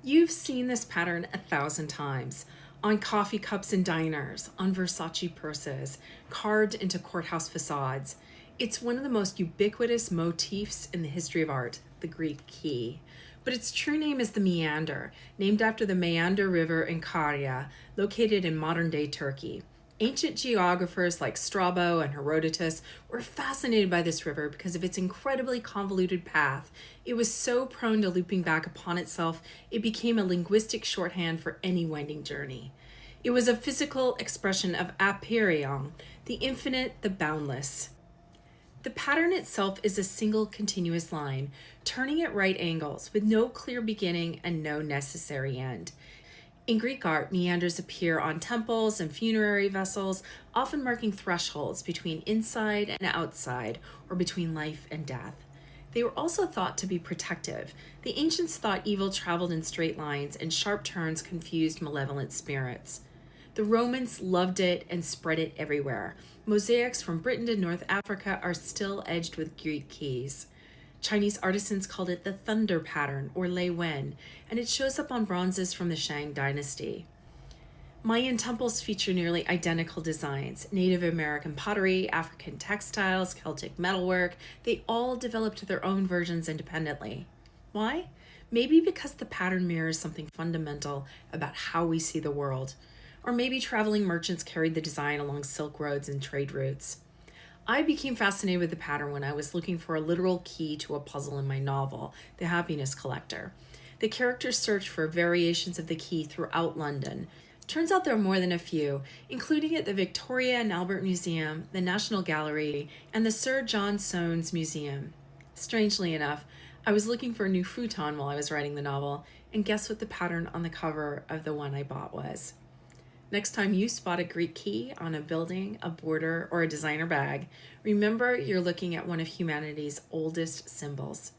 You've seen this pattern 1,000 times on coffee cups in diners, on Versace purses, carved into courthouse facades. It's one of the most ubiquitous motifs in the history of art, the Greek key. But its true name is the meander, named after the Meander River in Caria, located in modern day Turkey. Ancient geographers like Strabo and Herodotus were fascinated by this river because of its incredibly convoluted path. It was so prone to looping back upon itself, it became a linguistic shorthand for any winding journey. It was a physical expression of apeiron, the infinite, the boundless. The pattern itself is a single continuous line, turning at right angles, with no clear beginning and no necessary end. In Greek art, meanders appear on temples and funerary vessels, often marking thresholds between inside and outside, or between life and death. They were also thought to be protective. The ancients thought evil traveled in straight lines and sharp turns confused malevolent spirits. The Romans loved it and spread it everywhere. Mosaics from Britain to North Africa are still edged with Greek keys. Chinese artisans called it the thunder pattern or Lei Wen, and it shows up on bronzes from the Shang dynasty. Mayan temples feature nearly identical designs. Native American pottery, African textiles, Celtic metalwork, they all developed their own versions independently. Why? Maybe because the pattern mirrors something fundamental about how we see the world. Or maybe traveling merchants carried the design along silk roads and trade routes. I became fascinated with the pattern when I was looking for a literal key to a puzzle in my novel, The Happiness Collector. The characters search for variations of the key throughout London. Turns out there are more than a few, including at the Victoria and Albert Museum, the National Gallery, and the Sir John Soanes Museum. Strangely enough, I was looking for a new futon while I was writing the novel, and guess what the pattern on the cover of the one I bought was? Next time you spot a Greek key on a building, a border, or a designer bag, remember you're looking at one of humanity's oldest symbols.